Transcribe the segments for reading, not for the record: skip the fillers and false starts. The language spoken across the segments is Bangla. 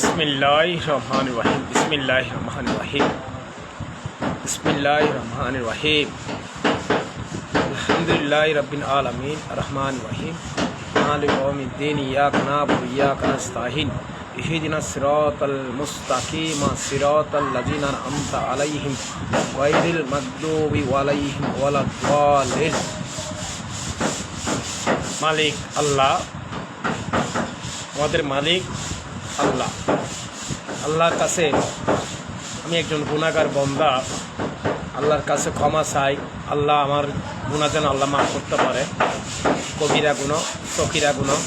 बिस्मिल्लाहिर्रहमानिर्रहीम बिस्मिल्लाहिर्रहमानिर्रहीम बिस्मिल्लाहिर्रहमानिर्रहीम अल्हम्दुलिल्लाहि रब्बिल आलमीन अर्रहमानिर्रहीम मालिकि यौमिद्दीन इय्याका नअबुदु व इय्याका नस्तईन इहदिनस सिरातल मुस्तकीम सिरातल लज़ीना अनअमता अलैहिम गैरिल मग़दूबि अलैहिम वलद्दालिन। मालिक अल्लाह, আমাদের মালিক আল্লাহ। আল্লাহর কাছে আমি একজন গুনাহগার বান্দা, আল্লাহর কাছে ক্ষমা চাই। আল্লাহ আমার গুনাহ যেন আল্লাহ মাফ করতে পারে, কবিরা গুনাহ সগীরা গুনাহ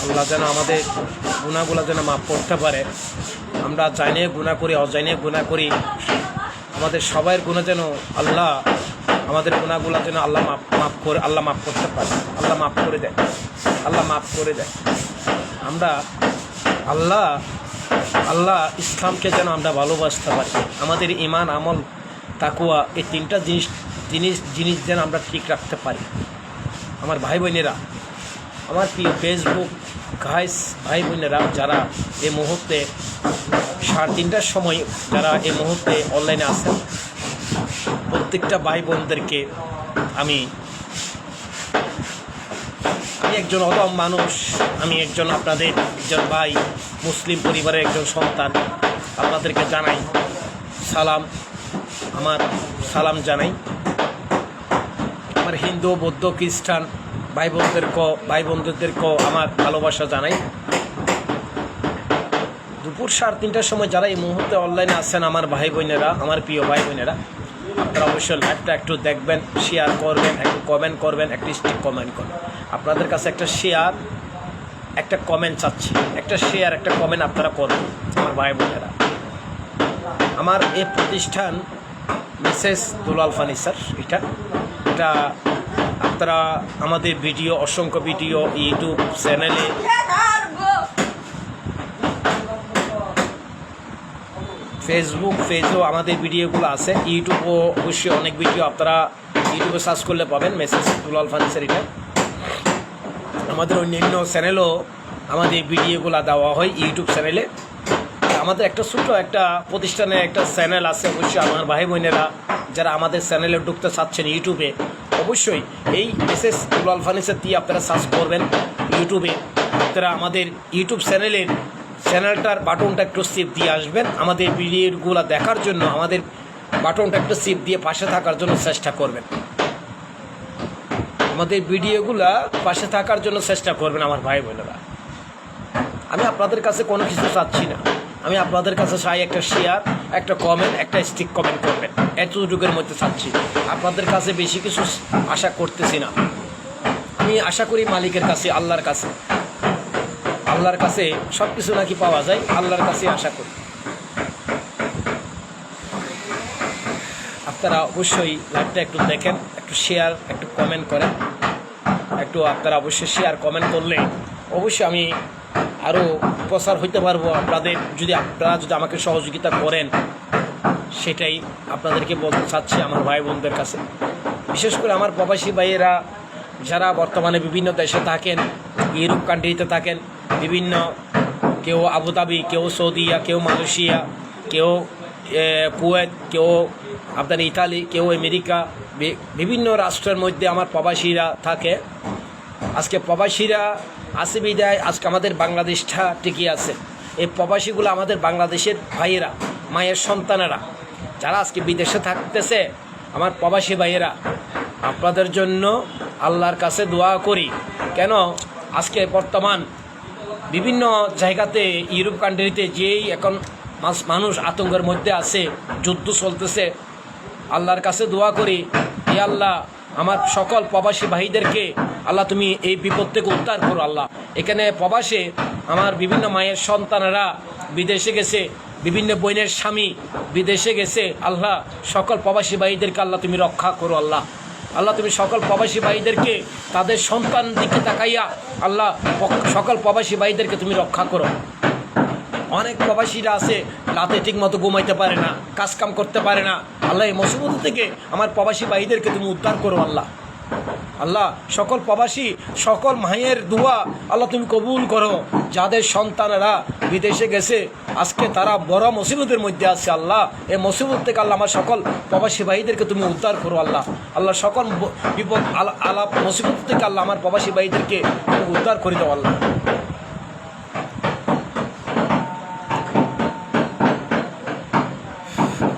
আল্লাহ যেন আমাদের গুনাহগুলো যেন মাফ করতে পারে। আমরা জানে গুনাহ করি, অজানে গুনাহ করি, আমাদের সবার গুনাহ যেন আল্লাহ, আমাদের গুনাহগুলো যেন আল্লাহ মাফ করে, আল্লাহ মাফ করতে পারে, আল্লাহ মাফ করে দেয়, আল্লাহ মাফ করে দেয়। আমরা আল্লাহ ইসলামকে যেন আমরা ভালোবাসতে পারি, আমাদের ঈমান আমল তাকওয়া এই তিনটা জিনিস যেন আমরা ঠিক রাখতে পারি। আমার ভাই বোনেরা, আমার প্রিয় ফেসবুক গাইস ভাই বোনেরা, যারা এই মুহূর্তে 3:30টার সময় যারা এই মুহূর্তে অনলাইনে আছেন, প্রত্যেকটা ভাই বোনদেরকে আমি একজন অদম মানুষ, আমি একজন আপনাদের একজন ভাই, মুসলিম পরিবারের একজন সন্তান, আপনাদেরকে জানাই সালাম, আমার সালাম জানাই। আমার হিন্দু বৌদ্ধ খ্রিস্টান ভাই বোনদেরকেও আমার ভালোবাসা জানাই। দুপুর 3:30টার সময় যারা এই মুহূর্তে অনলাইনে আছেন আমার ভাই বোনেরা, আমার প্রিয় ভাই বোনেরা, আপনারা অবশ্যই লাইভটা একটু দেখবেন, শেয়ার করবেন, একটু কমেন্ট করবেন, একটা স্টিক কমেন্ট করবেন। আপনাদের কাছে একটা শেয়ার একটা কমেন্ট চাচ্ছি, একটা শেয়ার একটা কমেন্ট আপনারা করবেন আমার ভাই বোনেরা। আমার এই প্রতিষ্ঠান মিসেস দুলাল ফার্নিচার, এটা আপনারা আমাদের ভিডিও, অসংখ্য ভিডিও ইউটিউব চ্যানেলে, ফেসবুক পেজেও আমাদের ভিডিওগুলো আছে, ইউটিউবও অবশ্যই অনেক ভিডিও আপনারা ইউটিউবে সার্চ করলে পাবেন মিসেস দুলাল ফার্নিচার। এটা আমাদের অন্যান্য চ্যানেলও আমাদের ভিডিওগুলো দেওয়া হয় ইউটিউব চ্যানেলে। আমাদের একটা ছোট্ট একটা প্রতিষ্ঠানে একটা চ্যানেল আছে, অবশ্যই আমার ভাই বোনেরা যারা আমাদের চ্যানেলে ঢুকতে চাচ্ছেন ইউটিউবে, অবশ্যই এই মিসেস দুলাল ফার্নিচার দিয়ে আপনারা সার্চ করবেন ইউটিউবে। আপনারা আমাদের ইউটিউব চ্যানেলটার বাটনটা একটু চিপ দিয়ে আসবেন, আমাদের ভিডিওগুলো দেখার জন্য আমাদের বাটনটা একটু চিপ দিয়ে পাশে থাকার জন্য চেষ্টা করবেন, আমাদের ভিডিওগুলা পাশে থাকার জন্য চেষ্টা করবেন আমার ভাই বোনেরা। আমি আপনাদের কাছে কোনো কিছু চাচ্ছি না, আমি আপনাদের কাছে চাই একটা শেয়ার, একটা কমেন্ট, একটা স্টিক কমেন্ট করবেন, এতটুকুর মধ্যে চাচ্ছি। আপনাদের কাছে বেশি কিছু আশা করতেছি না। আমি আশা করি মালিকের কাছে, আল্লাহর কাছে সব কিছু নাকি পাওয়া যায়, আল্লাহর কাছে আশা করি। আপনারা অবশ্যই লাইভটা একটু দেখেন, একটু শেয়ার, একটু কমেন্ট করেন, একটু আপনারা অবশ্যই শেয়ার কমেন্ট করলে অবশ্যই আমি আরও প্রচার হইতে পারবো। আপনারা যদি আমাকে সহযোগিতা করেন, সেটাই আপনাদেরকে বলতে চাচ্ছি আমার ভাই বোনদের কাছে। বিশেষ করে আমার প্রবাসী ভাইয়েরা যারা বর্তমানে বিভিন্ন দেশে থাকেন, ইউরোপ কান্ট্রিতে থাকেন, বিভিন্ন কেউ আবুধাবি, কেউ সৌদিয়া, কেউ মালয়েশিয়া, কেউ কুয়েত, কেউ আপনার ইতালি, কেউ আমেরিকা, বিভিন্ন রাষ্ট্রের মধ্যে আমার প্রবাসীরা থাকে। আজকে প্রবাসীরা আছে বিদায় আজকে আমাদের বাংলাদেশটা টিকে আছে। এই প্রবাসীগুলো আমাদের বাংলাদেশের ভাইয়েরা, মায়ের সন্তানেরা যারা আজকে বিদেশে থাকতেছে, আমার প্রবাসী ভাইয়েরা আপনাদের জন্য আল্লাহর কাছে দোয়া করি। কেন আজকে বর্তমান বিভিন্ন জায়গাতে ইউরোপ কান্ট্রিতে যেই এখন মানুষ আতঙ্কের মধ্যে আছে, যুদ্ধ চলতেছে, আল্লাহর কাছে দোয়া করি, হে আল্লাহ আমার সকল প্রবাসী ভাইদেরকে আল্লাহ তুমি এই বিপদ থেকে উদ্ধার করো। আল্লাহ এখানে প্রবাসে আমার বিভিন্ন মায়ের সন্তানেরা বিদেশে গেছে, বিভিন্ন বোনের স্বামী বিদেশে গেছে, আল্লাহ সকল প্রবাসী ভাইদেরকে আল্লাহ তুমি রক্ষা করো। আল্লাহ আল্লাহ তুমি সকল প্রবাসী ভাইদেরকে তাদের সন্তান দিকে তাকাইয়া আল্লাহ সকল প্রবাসী ভাইদেরকে তুমি রক্ষা করো। অনেক প্রবাসীরা আছে রাতে ঠিক মতো ঘুমাইতে পারে না, কাজকাম করতে পারে না, আল্লাহ এই মুসিবত থেকে আমার প্রবাসী ভাইদেরকে তুমি উদ্ধার করো। আল্লাহ আল্লাহ সকল প্রবাসী সকল মায়ের দোয়া আল্লাহ তুমি কবুল করো। যাদের সন্তানেরা বিদেশে গেছে আজকে তারা বড় মুসিবতের মধ্যে আছে, আল্লাহ এই মুসিবত থেকে আল্লাহ আমার সকল প্রবাসী ভাইদেরকে তুমি উদ্ধার করো। আল্লাহ আল্লাহ সকল বিপদ আলাপ মুসিবত থেকে আল্লাহ আমার প্রবাসী ভাইদেরকে তুমি উদ্ধার করে দাও। আল্লাহ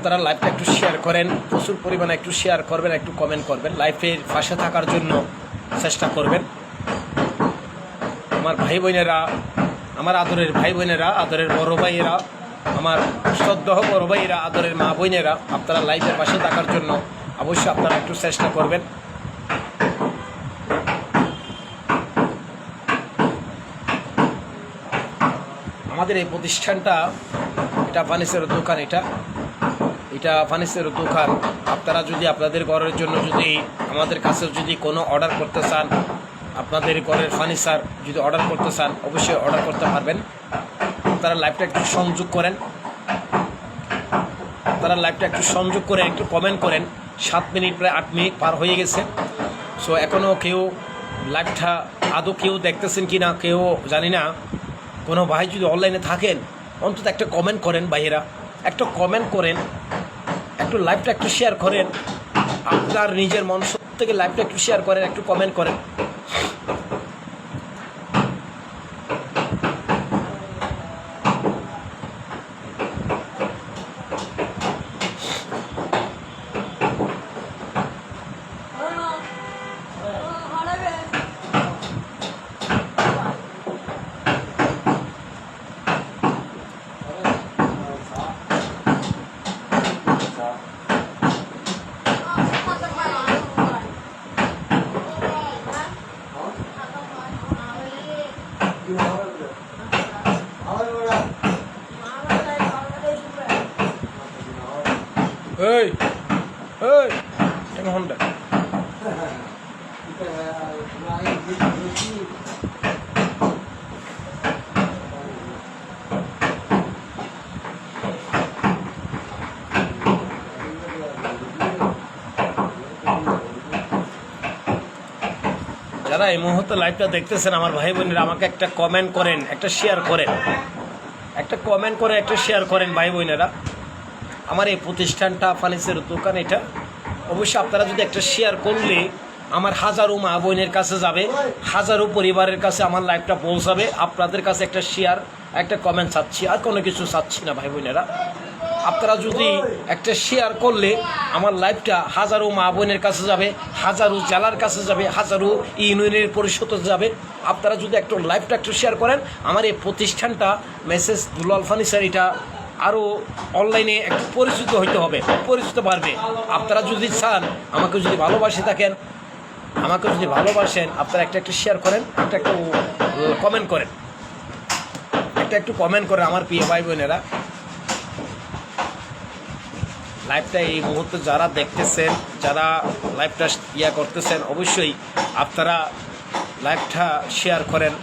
তারা লাইভটা একটু শেয়ার করেন, প্রচুর পরিমাণে একটু শেয়ার করবেন, একটু কমেন্ট করবেন, লাইভের পাশে থাকার জন্য চেষ্টা করবেন। আমার ভাই বোনেরা, আমার আদরের ভাই বোনেরা, আদরের বড় ভাইয়েরা, আমার শ্রদ্ধেয় বড় ভাইয়েরা, আদরের মা বোনেরা, আপনারা লাইভের পাশে থাকার জন্য অবশ্যই আপনারা একটু চেষ্টা করবেন। আমাদের এই প্রতিষ্ঠানটা এটা ফার্নিচারের দোকান, এটা ফার্নিচারের দোকান। আপনারা যদি আপনাদের ঘরের জন্য যদি আমাদের কাছে যদি কোনো অর্ডার করতে চান, আপনাদের ঘরের ফার্নিচার যদি অর্ডার করতে চান অবশ্যই অর্ডার করতে পারবেন। আপনারা লাইভটা একটু সংযোগ করেন, আপনারা লাইভটা একটু সংযোগ করে একটু কমেন্ট করেন। 7 মিনিট প্রায় 8 মিনিট পার হয়ে গেছে। সো এখনও কেউ লাইভটা আদৌ কেউ দেখতেছেন কি না কেউ জানি না। কোনো ভাই যদি অনলাইনে থাকেন অন্তত একটা কমেন্ট করেন, ভাইয়েরা একটা কমেন্ট করেন, একটু লাইভটা একটু শেয়ার করেন, আপনার নিজের মন থেকে লাইভটা একটু শেয়ার করেন, একটু কমেন্ট করেন। এই এই Honda যারা এই মুহূর্তে লাইভটা দেখতেছেন আমার ভাই বোনেরা আমাকে একটা কমেন্ট করেন, একটা শেয়ার করেন, একটা কমেন্ট করে একটা শেয়ার করেন ভাই বোনেরা। আমার এই প্রতিষ্ঠানটা ফার্নিচারের দোকান, এটা অবশ্যই আপনারা যদি একটা শেয়ার করলে আমার হাজারো মা বোনের কাছে যাবে, হাজারো পরিবারের কাছে আমার লাইভটা পৌঁছাবে। আপনাদের কাছে একটা শেয়ার একটা কমেন্ট চাচ্ছি, আর কোনো কিছু চাচ্ছি না ভাই বোনেরা। আপনারা যদি একটা শেয়ার করলে আমার লাইভটা হাজারো মা বোনের কাছে যাবে, হাজারো জেলার কাছে যাবে, হাজারো ইউনিয়নের পরিষদে যাবে। আপনারা যদি একটু লাইভটা একটু শেয়ার করেন আমার এই প্রতিষ্ঠানটা মেসেজ দুলাল ফার্নিচার এটা আরও অনলাইনে একটু পরিচিত হইতে হবে, পরিচিত পারবে। আপনারা যদি চান, আমাকে যদি ভালোবাসে থাকেন, আমাকে যদি ভালোবাসেন আপনারা একটা শেয়ার করেন, একটু কমেন্ট করেন, একটু কমেন্ট করেন আমার প্রিয় ভাই বোনেরা। লাইভটা এই মুহূর্তে যারা দেখতেছেন, যারা লাইভটা করতেছেন অবশ্যই আপনারা লাইভটা শেয়ার করেন।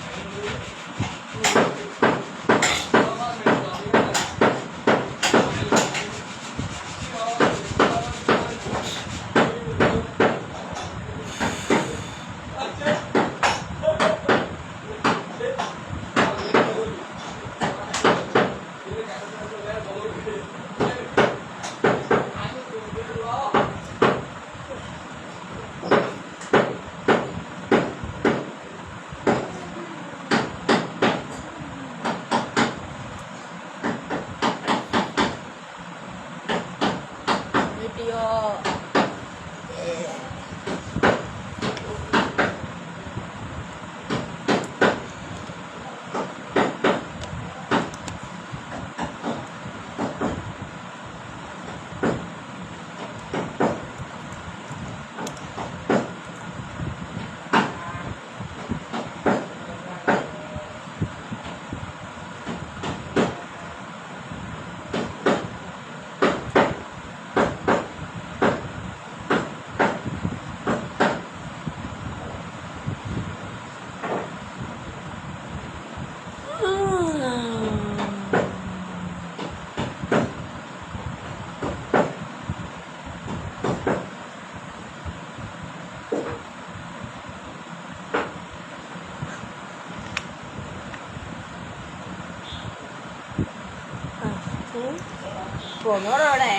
Pomodoro.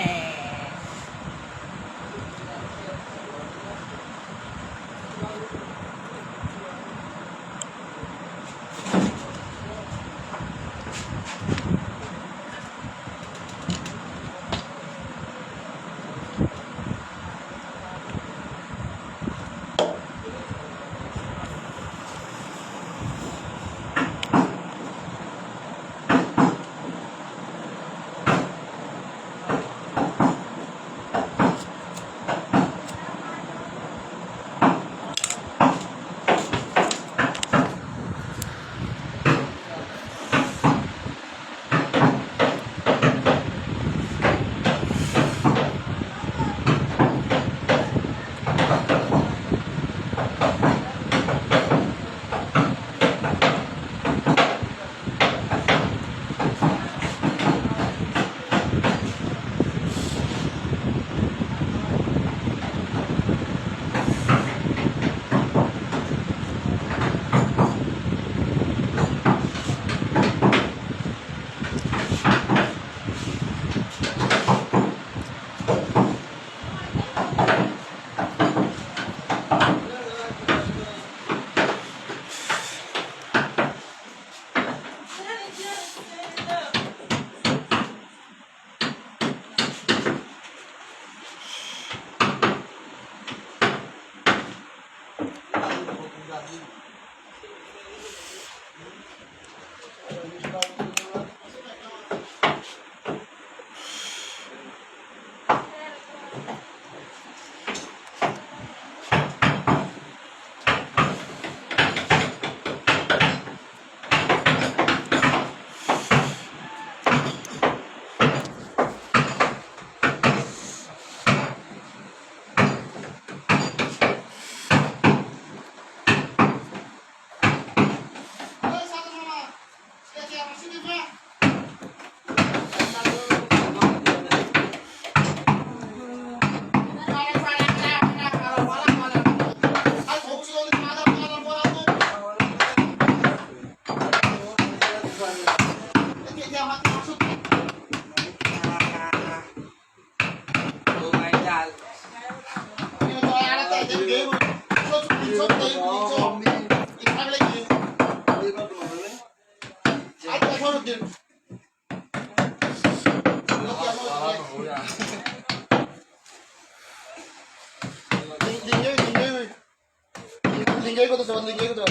Lingay ko to sa lingay ko to.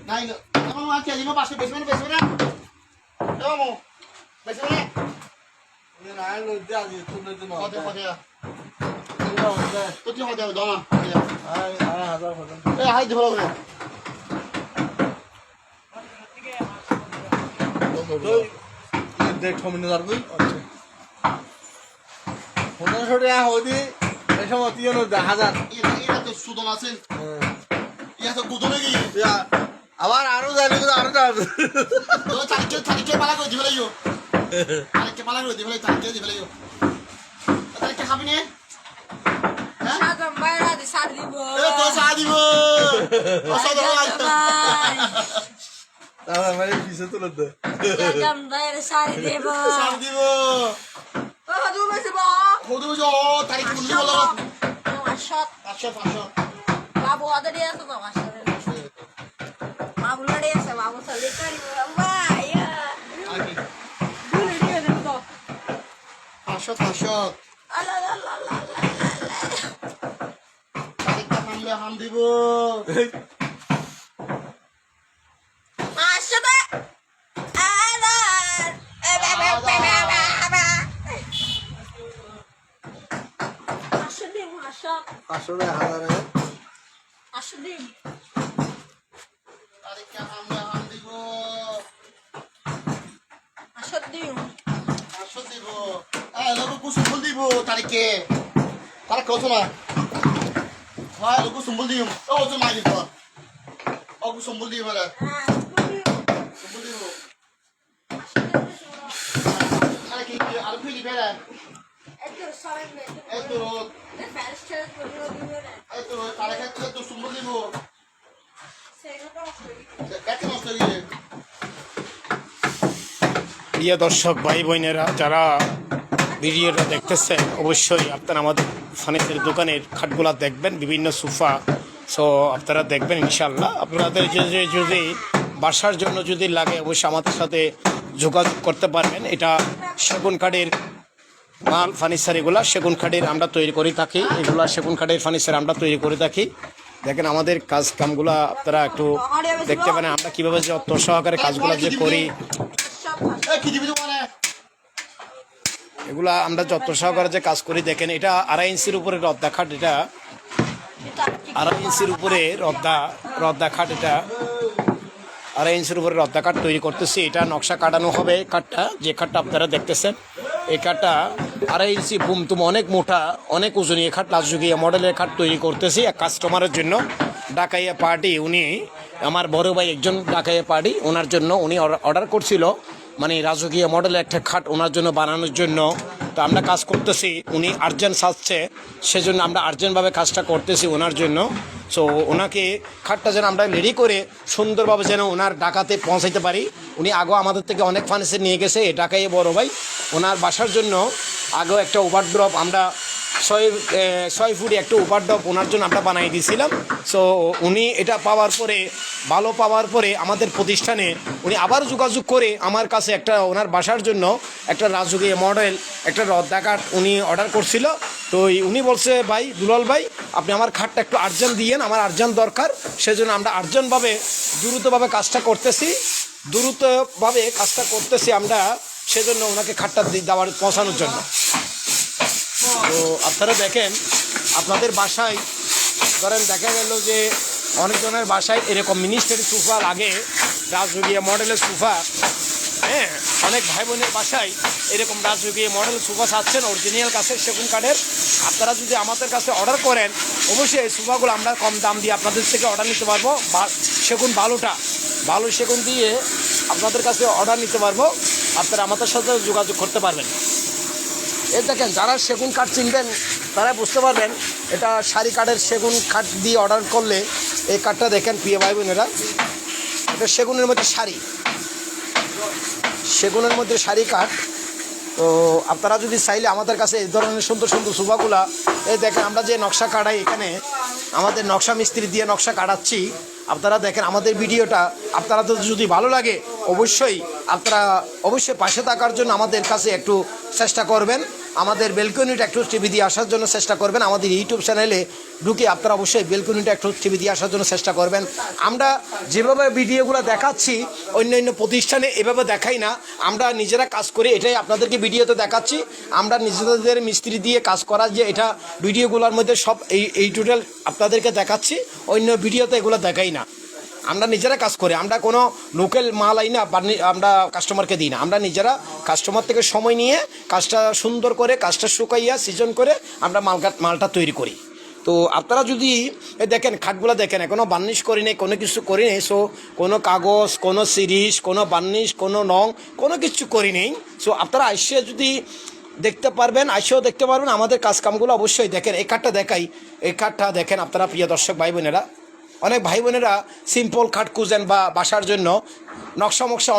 Nay, kamu mau aja lima pas basement basement. Kamu. Basement. Ini naik lu dia di tunnel itu mau. Hotel hotel. Ini hotel. Tuh dia hotel dong. Ay, hazar hotel. Hai di bawah nih. তুই দেখ কমিনে যাবি হোনা ছড়ে হদি এই সময় তুই এনো 10,000 এটা তো সুদন আছে। ইয়া তো গুদনে কি? ইয়া আবার আরো জানি তো আরো যাবে তো চারিকে পালা করে দিবে লাগিও। চারিকে পালা করে দিবে লাগি চারিকে দিবে লাগিও। চারিকে খাবি নে? হ্যাঁ? Sadam bayra di sadibo. এ তো চা দিব। অসাধারণ আইটেম। তাহলে মানে কিসে তুলে দে Sadam bayra sadibo. চা দিব। Oh, hadu mesibo. কত বজো তারিখ বললি বলো। Ashot. 500 Babu ada dia tuh kok ashot. Babu lah dia sama babu salikan. Wah, ya. আগে Dulu dia tuh. 500 Alah. তারিখটা মানলে হাম দিব। Ashot. Alah. Ashot. আসলে হাজারে Ashot. তারিখটা মানলে হাম দিব। Ashot din. 500 দিব। লোক কুসুম দিব তারিখে। তারা কত না? হয় লোক কুসুম দিব। ও তো মাগি তো। ও অগু সম্বল দিয়ে বলে হ্যাঁ সম্বল দিব আরে কি আর ফিলি বেড়া এত সবাই এত রোদ ফ্যারিস্টার করে দিবে না এত তারে খাচ্ছে তো সম্বল দিব সেটা দেখে নষ্ট হয়ে প্রিয় দর্শক ভাই বোনেরা যারা ভিডিওটা দেখতেছেন অবশ্যই আপনারা আমাদের ফার্নিচারের দোকানের খাটগুলা দেখবেন, বিভিন্ন সোফা। সো আপনারা দেখবেন ইনশাল্লাহ। আপনাদের যদি বাসার জন্য যদি লাগে অবশ্যই আমাদের সাথে যোগাযোগ করতে পারবেন। এটা সেগুন কাঠের মাল ফার্নিচার, এগুলা সেগুন কাঠের আমরা তৈরি করে থাকি। এগুলা সেগুন কাঠের ফার্নিচার আমরা তৈরি করে থাকি। দেখেন আমাদের কাজ কামগুলো আপনারা একটু দেখতে পারেন, আমরা কীভাবে যত্ন সহকারে কাজগুলো যে করি। কি দিবি মানে এগুলা আমরা যত্ন সহকারে যে কাজ করি। দেখেন এটা 2.5 ইঞ্চির উপরে রদ্দা খাট, এটা 2.5 ইঞ্চির উপরে রদ্দা খাট, এটা 2.5 ইঞ্চির উপরে রদ্দা কাঠ তৈরি করতেছি। এটা নকশা কাটানো হবে। কাঠটা যে কাঠটা আপনারা দেখতেছেন এই কাঠটা 2.5 ইঞ্চি বুমতুম অনেক মোটা, অনেক ওজনীয় খাট, রাজযোগীয় মডেলের খাট তৈরি করতেছি এক কাস্টমারের জন্য। ঢাকাইয়া পার্টি, উনি আমার বড় ভাই একজন ঢাকাইয়া পার্টি, ওনার জন্য উনি অর্ডার করছিল মানে রাজকীয় মডেলের একটা খাট ওনার জন্য বানানোর জন্য। তো আমরা কাজ করতেছি, উনি আর্জেন্ট চাচ্ছে, সেজন্য আমরা আর্জেন্টভাবে কাজটা করতেছি ওনার জন্য। সো ওনাকে খাটটা যেন আমরা রেডি করে সুন্দরভাবে যেন ওনার ঢাকাতে পৌঁছাইতে পারি। উনি আগেও আমাদের থেকে অনেক ফার্নিচার নিয়ে গেছে, এ ঢাকায় বড় ভাই ওনার বাসার জন্য আগেও একটা ওভারড্রপ আমরা 6 ফুট একটা ওভারড্রপ ওনার জন্য আমরা বানিয়ে দিয়েছিলাম। সো উনি এটা পাওয়ার পরে, ভালো পাওয়ার পরে আমাদের প্রতিষ্ঠানে উনি আবার যোগাযোগ করে আমার কাছে একটা ওনার বাসার জন্য একটা রাজকীয় মডেল একটা রদ্দা কাঠ উনি অর্ডার করছিল। তো উনি বলছে, ভাই দুলাল ভাই আপনি আমার খাটটা একটু আর্জেন্ট দিয়েন, আমার আর্জেন্ট দরকার। সেজন্য আমরা আর্জেন্টভাবে দ্রুতভাবে কাজটা করতেছি আমরা, সেজন্য ওনাকে খাটটা দেওয়ার পৌঁছানোর জন্য। তো আপনারা দেখেন আপনাদের বাসায় ধরেন দেখা গেল যে অনেকজনের বাসায় এরকম মিনিস্টারি সোফা লাগে, রাজকীয় মডেলের সোফা। হ্যাঁ, অনেক ভাই বোনের বাসায় এরকম রাজকীয় মডেল সোফা চাচ্ছেন অরিজিনাল কাছের সেগুন কাঠের। আপনারা যদি আমাদের কাছে অর্ডার করেন অবশ্যই এই সোফাগুলো আমরা কম দাম দিয়ে আপনাদের থেকে অর্ডার নিতে পারবো। সেগুন ভালো সেগুন দিয়ে আপনাদের কাছে অর্ডার নিতে পারবো। আপনারা আমাদের সাথে যোগাযোগ করতে পারবেন। এই দেখেন যারা সেগুন কাঠ চিনবেন তারা বুঝতে পারবেন এটা সারি কাঠের সেগুন কাঠ দিয়ে অর্ডার করলে এই কাঠটা দেখেন প্রিয় ভাই বোনেরা, এটা সেগুনের মধ্যে সারি কাঠ। তো আপনারা যদি চাইলে আমাদের কাছে এই ধরনের সুন্দর সুন্দর সোফাগুলা, এই দেখেন আমরা যে নকশা কাটাই এখানে আমাদের নকশা মিস্ত্রি দিয়ে নকশা কাটাচ্ছি। আপনারা দেখেন আমাদের ভিডিওটা আপনারা তো যদি ভালো লাগে অবশ্যই পাশে থাকার জন্য আমাদের কাছে একটু চেষ্টা করবেন। আমাদের বেলকনিটা একটু টিভি দিয়ে আসার জন্য চেষ্টা করবেন। আমাদের ইউটিউব চ্যানেলে ঢুকে আপনারা অবশ্যই বেলকনিটা একটু টিভি দিয়ে আসার জন্য চেষ্টা করবেন। আমরা যেভাবে ভিডিওগুলো দেখাচ্ছি অন্যান্য প্রতিষ্ঠানে এভাবে দেখাই না, আমরা নিজেরা কাজ করি, এটাই আপনাদেরকে ভিডিওতে দেখাচ্ছি। আমরা নিজেদের মিস্ত্রি দিয়ে কাজ করা যে এটা ভিডিওগুলোর মধ্যে সব এই টোটাল আপনাদেরকে দেখাচ্ছি, অন্য ভিডিওতে এগুলো দেখাই না। আমরা নিজেরা কাজ করি, আমরা কোনো লোকাল মাল আই না, আমরা কাস্টমারকে দিই না। আমরা নিজেরা কাস্টমার থেকে সময় নিয়ে কাজটা সুন্দর করে, কাজটা শুকাইয়া সিজন করে আমরা মালটা তৈরি করি। তো আপনারা যদি দেখেন খাটগুলো দেখেন এখনও বার্নিশ করি নেই, কোনো কিছু করি নেই। সো কোনো কাগজ, কোনো সিরিজ, কোনো বার্নিশ, কোনো রং, কোনো কিছু করি নেই। সো আপনারা আসে যদি দেখতে পারবেন, আমাদের কাজকামগুলো অবশ্যই দেখেন। এই কাঠটা দেখেন আপনারা প্রিয় দর্শক ভাই বোনেরা। অনেক ভাই বোনেরা সিম্পল খাট খুঁজেন বা বাসার জন্য, নকশা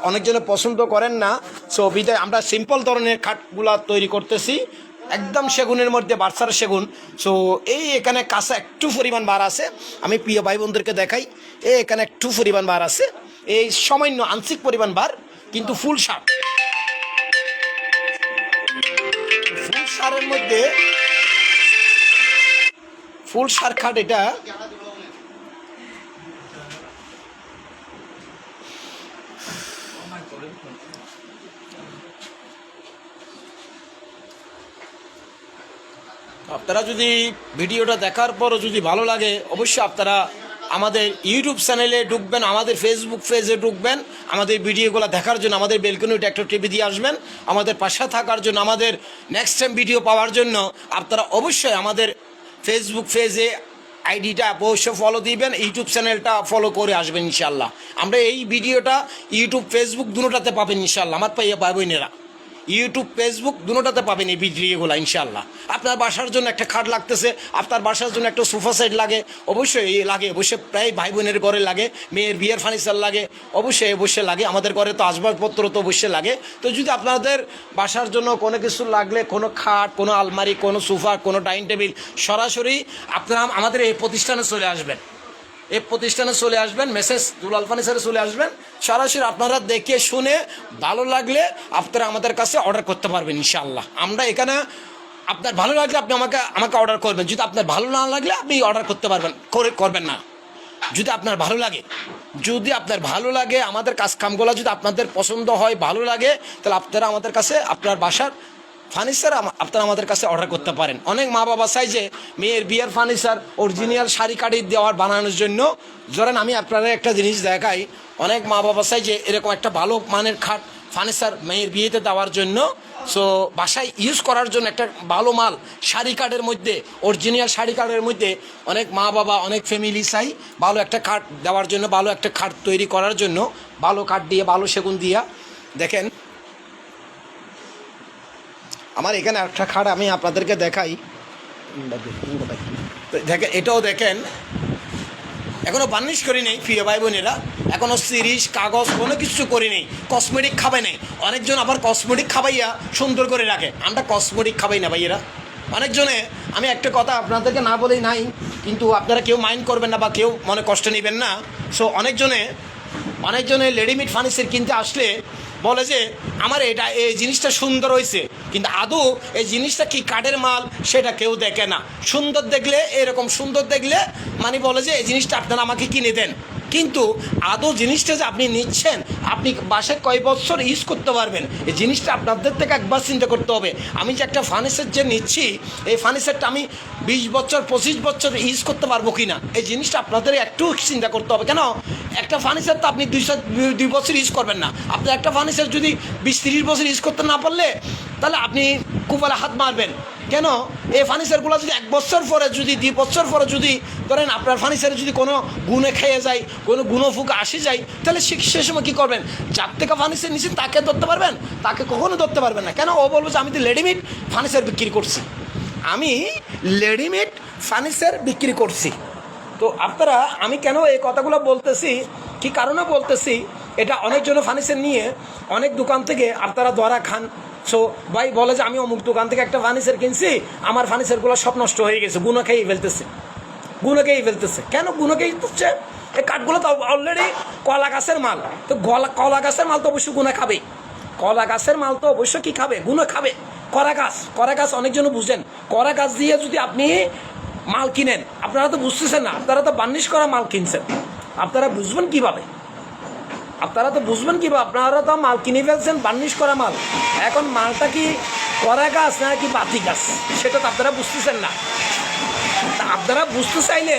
অনেকজনে পছন্দ করেন না। সো বিদায় আমরা সিম্পল ধরনের খাটগুলা তৈরি করতেছি, একদম সেগুনের মধ্যে বার্সার সেগুন। সো এখানে কাঁচা একটু পরিমাণ বার আছে, আমি প্রিয় ভাই বোনদেরকে দেখাই। এখানে একটু পরিমাণ বার আছে, এই সামান্য আংশিক পরিমাণ বার, কিন্তু ফুল সারের মধ্যে ফুল সার খাট। এটা আপনারা যদি ভিডিওটা দেখার পরও যদি ভালো লাগে অবশ্যই আপনারা আমাদের ইউটিউব চ্যানেলে ঢুকবেন, আমাদের ফেসবুক পেজে ঢুকবেন, আমাদের ভিডিওগুলো দেখার জন্য আমাদের বেলকনিটা একটা টিভি দিয়ে আসবেন, আমাদের পাশে থাকার জন্য, আমাদের নেক্সট টাইম ভিডিও পাওয়ার জন্য আপনারা অবশ্যই আমাদের ফেসবুক পেজে আইডিটা অবশ্যই ফলো দিবেন, ইউটিউব চ্যানেলটা ফলো করে আসবেন ইনশাল্লাহ। আমরা এই ভিডিওটা ইউটিউব ফেসবুক দুটোটাতে পাবেন ইনশাল্লাহ। আমার পাইয়া বোনেরা ইউটিউব ফেসবুক দুটোটাতে পাবেন এই ভিডিওগুলো ইনশাল্লাহ। আপনার বাসার জন্য একটা খাট লাগতেছে, আপনার বাসার জন্য একটা সোফা সেট লাগে, অবশ্যই লাগে, অবশ্যই প্রায় ভাই বোনের ঘরে লাগে, মেয়ের বিয়ের ফার্নিচার লাগে, অবশ্যই লাগে, আমাদের ঘরে তো আসবাবপত্র তো অবশ্যই লাগে। তো যদি আপনাদের বাসার জন্য কোনো কিছু লাগলে, কোনো খাট, কোনো আলমারি, কোনো সোফা, কোনো ডাইনিং টেবিল, সরাসরি আপনারা আমাদের এই প্রতিষ্ঠানে চলে আসবেন। এই প্রতিষ্ঠানে চলে আসবেন, মেসেজ দুলাল ফার্নিচারে চলে আসবেন, সরাসরি আপনারা দেখে শুনে ভালো লাগলে আপনারা আমাদের কাছে অর্ডার করতে পারবেন ইনশাআল্লাহ। আমরা এখানে আপনার ভালো লাগলে আপনি আমাকে অর্ডার করবেন, যদি আপনার ভালো না লাগলে আপনি অর্ডার করতে করবেন না। যদি আপনার ভালো লাগে আমাদের কাজকামগুলো যদি আপনাদের পছন্দ হয়, ভালো লাগে, তাহলে আপনারা আমাদের কাছে আপনার বাসার ফার্নিচার আপনারা আমাদের কাছে অর্ডার করতে পারেন। অনেক মা বাবা চাই যে মেয়ের বিয়ের ফার্নিচার অরিজিনাল শাড়ি কাটি দেওয়ার বানানোর জন্য। ধরেন আমি আপনারা একটা জিনিস দেখাই, অনেক মা বাবা চাই যে এরকম একটা ভালো মানের খাট ফার্নিচার মেয়ের বিয়েতে দেওয়ার জন্য, সো বাসায় ইউজ করার জন্য একটা ভালো মাল শাড়ি কাঠের মধ্যে, অরিজিনাল শাড়ি কাঠের মধ্যে অনেক মা বাবা, অনেক ফ্যামিলি চাই ভালো একটা খাট দেওয়ার জন্য, ভালো একটা খাট তৈরি করার জন্য, ভালো কাঠ দিয়ে, ভালো সেগুন দিয়া। দেখেন আমার এখানে একটা খাট আমি আপনাদেরকে দেখাই, দেখেন এটাও দেখেন, এখনও বার্নিশ করি নেই প্রিয় ভাই বোনেরা, এখনও সিরিজ কাগজ কোনো কিছু করি নেই, কসমেটিক খাবাই নেই। অনেকজন আবার কসমেটিক খাবাইয়া সুন্দর করে রাখে, আমরা কসমেটিক খাবাই না ভাইয়েরা। অনেকজনে আমি একটা কথা আপনাদেরকে না বলেই নাই, কিন্তু আপনারা কেউ মাইন্ড করবেন না বা কেউ মনে কষ্ট নেবেন না। সো অনেকজনে রেডিমেড ফার্নিচার কিনতে আসলে বলে যে আমার এই জিনিসটা সুন্দর হয়েছে, কিন্তু আদৌ এই জিনিসটা কি কাঠের মাল সেটা কেউ দেখে না। সুন্দর দেখলে, এরকম সুন্দর দেখলে মানে বলে যে এই জিনিসটা আপনারা আমাকে কিনে দেন, কিন্তু আদৌ জিনিসটা যে আপনি নিচ্ছেন, আপনি বাসায় কয় বছর ইউজ করতে পারবেন, এই জিনিসটা আপনাদের থেকে একবার চিন্তা করতে হবে। আমি যে একটা ফার্নিচার যে নিচ্ছি, এই ফার্নিচারটা আমি 20 বছর 25 বছর ইউজ করতে পারবো কি না, এই জিনিসটা আপনাদের একটু চিন্তা করতে হবে। কেন একটা ফার্নিচার তো আপনি 2 বছর ইউজ করবেন না, আপনার একটা ফার্নিচার যদি 20-30 বছর ইউজ করতে না পারলে তাহলে আপনি কুপালে হাত মারবেন। কেন এই ফার্নিচারগুলো যদি 1 বছর পরে, যদি 2 বছর পরে যদি ধরেন আপনার ফার্নিচারে যদি কোনো গুণে খেয়ে যায়, কোনো গুণফুক আসে যায়, তাহলে সে সময় কী করবেন? যার থেকে ফার্নিচার নিচ্ছেন তাকে ধরতে পারবেন? তাকে কখনো ধরতে পারবেন না। কেন? ও বলবো যে আমি তো রেডিমেড ফার্নিচার বিক্রি করছি, আমি রেডিমেড ফার্নিচার বিক্রি করছি। তো আপনারা, আমি কেন এই কথাগুলো বলতেছি, কী কারণে বলতেছি, এটা অনেকজন ফার্নিচার নিয়ে অনেক দোকান থেকে আপনারা ধরা খান। সো ভাই বলে যে আমি অমুক দোকান থেকে একটা ফার্নিচার কিনছি, আমার ফার্নিচারগুলো সব নষ্ট হয়ে গেছে, গুণো খেয়েই ফেলতেছে। কেন গুণো খেয়ে ফেলতেছে? এই কাঠগুলো তো অলরেডি কলা গাছের মাল, তো কলা গাছের মাল তো অবশ্যই গুণা খাবে, কলা গাছের মাল তো অবশ্যই কী খাবে? গুণো খাবে। করা গাছ অনেকজন বুঝেন, করা গাছ দিয়ে যদি আপনি মাল কিনেন, আপনারা তো বুঝতেছেন না, আপনারা তো বার্নিশ করা মাল কিনছেন, আপনারা বুঝবেন কীভাবে? আপনারা তো মাল কিনে ফেলছেন বার্নিশ করা মাল। এখন মালটা কি করা গাছ না কি বাতি গাছ, সেটা তো আপনারা বুঝতেছেন না। তা আপনারা বুঝতে চাইলে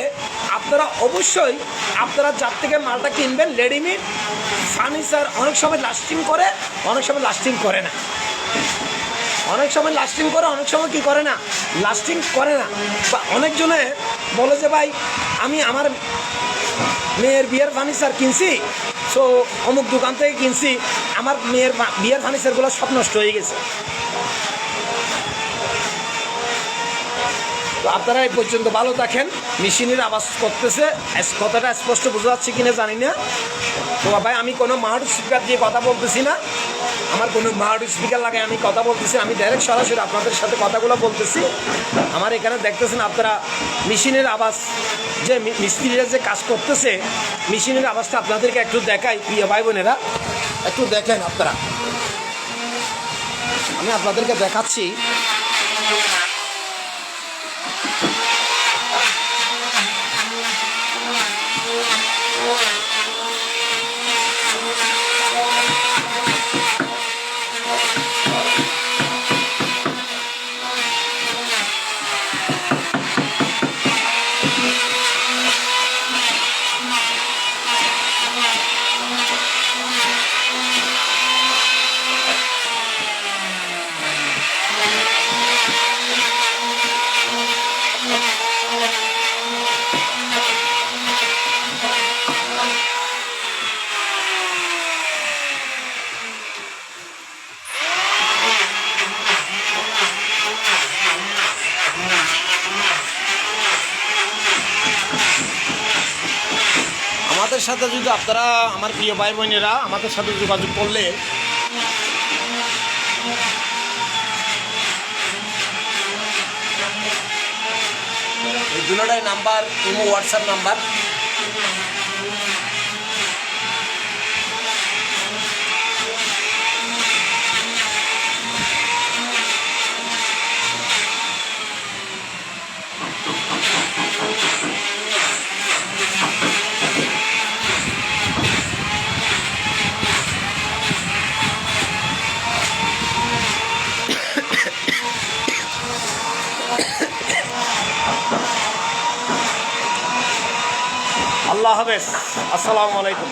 আপনারা অবশ্যই আপনারা যার থেকে মালটা কিনবেন, রেডিমেড ফার্নিচার অনেক সময় লাস্টিং করে, অনেক সময় লাস্টিং করে না, অনেক সময় লাস্টিং করে, অনেক সময় কী করে না, লাস্টিং করে না। বা অনেকজনে বলে যে ভাই আমি আমার মেয়ের বিয়ের ফার্নিচার কিনছি, সো অমুক দোকান থেকে কিনছি, আমার মেয়ের বিয়ের ফার্নিচারগুলো সব নষ্ট হয়ে গেছে। তো আপনারা এই পর্যন্ত ভালো থাকেন। মেশিনের আওয়াজ করতেছে, কথাটা স্পষ্ট বোঝা যাচ্ছে কিনা জানি না। তো ভাই আমি কোনো মাউথ স্পিকার দিয়ে কথা বলতেছি না, আমার কোনো মাউথ স্পিকার লাগে আমি কথা বলতেছি, আমি ডাইরেক্ট সরাসরি আপনাদের সাথে কথাগুলো বলতেছি। আমার এখানে দেখতেছেন আপনারা মেশিনের আওয়াজ, যে মিস্ত্রিরা যে কাজ করতেছে, মেশিনের আওয়াজটা আপনাদেরকে একটু দেখাই প্রিয় ভাই বোনেরা, একটু দেখেন আপনারা, আমি আপনাদেরকে দেখাচ্ছি। আমাদের সাথে যদি আপনারা আমার প্রিয় ভাই বোনেরা আমাদের সাথে যোগাযোগ করলে এই দুটোটাই নাম্বার ইমো হোয়াটসঅ্যাপ নাম্বার। আল্লাহ হাফেজ, আসসালামু আলাইকুম।